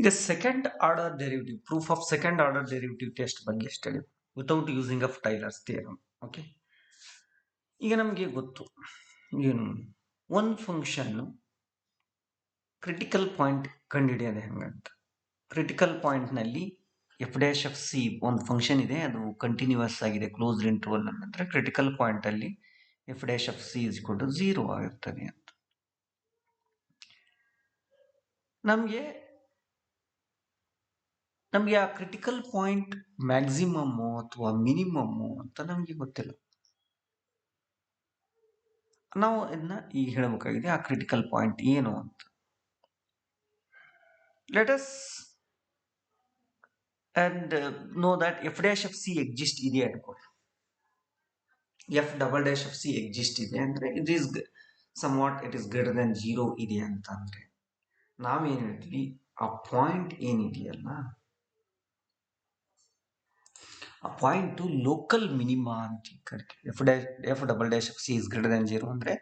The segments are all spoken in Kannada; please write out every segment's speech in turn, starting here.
ಈಗ second order derivative proof of second order derivative test ಬಗ್ಗೆ study without using of Taylor's theorem. Okay, ಈಗ ನಮಗೆ ಗೊತ್ತು ಏನು ಒಂದು ಫಂಕ್ಷನ್ ಕ್ರಿಟಿಕಲ್ ಪಾಯಿಂಟ್ ಕಂಡುಹಿಡಿಯೋದು ಹೆಂಗಂತ. ಕ್ರಿಟಿಕಲ್ ಪಾಯಿಂಟ್ನಲ್ಲಿ ಎಫ್ ಡ್ಯಾಶ್ ಆಫ್ ಸಿ ಒಂದು ಫಂಕ್ಷನ್ ಇದೆ, ಅದು ಕಂಟಿನ್ಯೂಸ್ ಆಗಿದೆ ಕ್ಲೋಸ್ಡ್ ಇಂಟರ್ವಲ್ ನಂತರ ಕ್ರಿಟಿಕಲ್ ಪಾಯಿಂಟ್ ಅಲ್ಲಿ F dash of C is equal to 0 ಆಗಿರ್ತದೆ ಅಂತ. ನಮಗೆ ಆ ಕ್ರಿಟಿಕಲ್ ಪಾಯಿಂಟ್ ಮ್ಯಾಕ್ಸಿಮಮ್ಮು ಅಥವಾ ಮಿನಿಮಮ್ಮು ಅಂತ ನಮಗೆ ಗೊತ್ತಿಲ್ಲ. ನಾವು ಇದನ್ನ ಈಗ ಹೇಳಬೇಕಾಗಿದೆ, ಆ ಕ್ರಿಟಿಕಲ್ ಪಾಯಿಂಟ್ ಏನು ಅಂತ. Let us and no that F dash of C exist ಇದೆ ಅನ್ಕೊಳ್ಳಿ. F double dash of C exist ಇದೆ ಅಂದ್ರೆ it is somewhat it is greater than 0 ಇದೆ ಅಂತ ಅಂದ್ರೆ ನಾವೇನ್ ಹೇಳ್ತೀವಿ, ಆ ಪಾಯಿಂಟ್ ಏನಿದೆಯಲ್ಲ ಆ ಪಾಯಿಂಟ್ ಲೋಕಲ್ ಮಿನಿಮಾ ಅಂತ ಕರಿತೀವಿ. F double dash of C is greater than 0 ಅಂದ್ರೆ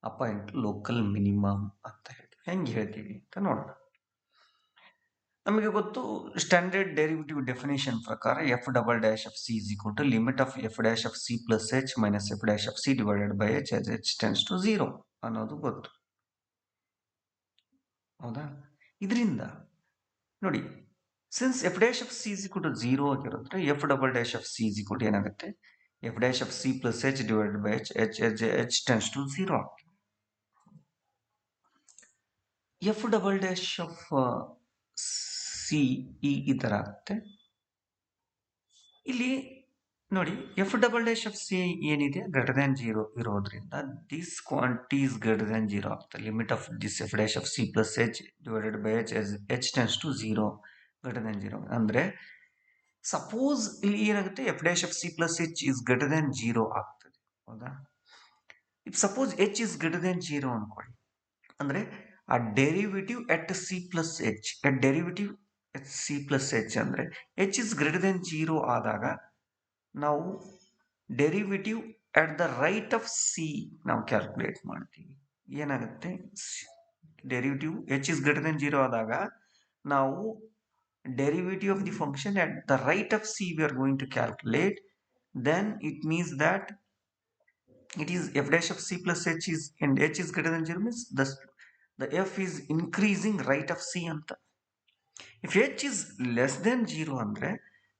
ಆ ಪಾಯಿಂಟ್ ಲೋಕಲ್ ಮಿನಿಮಮ್ ಅಂತ ಹೇಳ್ತೀವಿ. ಹೆಂಗೆ ಹೇಳ್ತೀವಿ ಅಂತ ನೋಡೋಣ. ನಮಗೆ ಗೊತ್ತು ಸ್ಟ್ಯಾಂಡರ್ಡ್ ಡೆರಿವೇಟಿವ್ ಡೆಫಿನೇಷನ್ ಪ್ರಕಾರ F double dash of C is equal to limit of F dash of C plus H minus F dash of C divided by H as H tends to 0 ಅನ್ನೋದು ಗೊತ್ತು. ಹೌದಾ? ಇದರಿಂದ ನೋಡಿ, since F dash of C is equal to 0 ಆಗಿರೋದ್ರೆ F double dash of C is equal to ಏನಾಗುತ್ತೆ, F dash of C plus H divided by H H tends to 0. F double dash of C ಈ ತರ ಆಗುತ್ತೆ. ಇಲ್ಲಿ ನೋಡಿ, F double dash of C ಏನಿದೆ ಗ್ರೇಟರ್ ದನ್ 0 ಇರೋದ್ರಿಂದ this quantity is greater than 0 ಆಗುತ್ತೆ. Limit of this F dash of C plus H divided by H H tends to 0 greater than 0 ಅಂದ್ರೆ ಸಪೋಸ್ ಇಲ್ಲಿ ಏನಾಗುತ್ತೆ, F dash of C plus H is greater than 0 ಆಗ್ತದೆ. ಹೌದಾ? If suppose H is greater than 0 ಅನ್ಕೊಳ್ಳಿ, ಅಂದ್ರೆ ಆ derivative at C plus H derivative at C plus H ಅಂದ್ರೆ ಎಚ್ ಇಸ್ ಗ್ರೇಟರ್ ದನ್ 0 ಆದಾಗ ನಾವು derivative at the right of C ನಾವು ಕ್ಯಾಲ್ಕುಲೇಟ್ ಮಾಡ್ತೀವಿ. ಏನಾಗುತ್ತೆ, derivative H is greater than 0 ಆದಾಗ ನಾವು derivative of the function at the right of C we are going to calculate. Then it means that it is f dash of c plus h is and h is greater than 0 means the f is increasing right of c anta. If h is less than 0 andre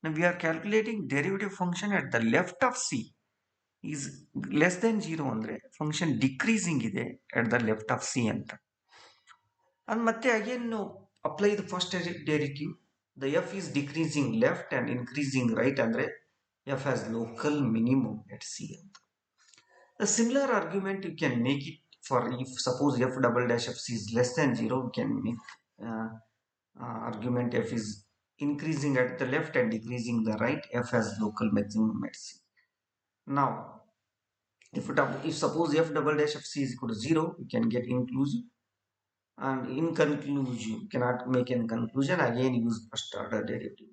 now we are calculating derivative function at the left of c is less than 0 andre function decreasing ide at the left of c anta. And matte again no apply the first derivative, the f is decreasing left and increasing right andre f has local minimum at c anta. A similar argument you can make it for if suppose f double dash of c is less than 0, we can make argument f is increasing at the left and decreasing the right, f has local maximum at c. Now if suppose f double dash of c is equal to 0, you can get inclusive, and in conclusion you cannot make any conclusion, again use first order derivative.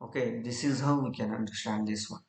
Okay, this is how we can understand this one.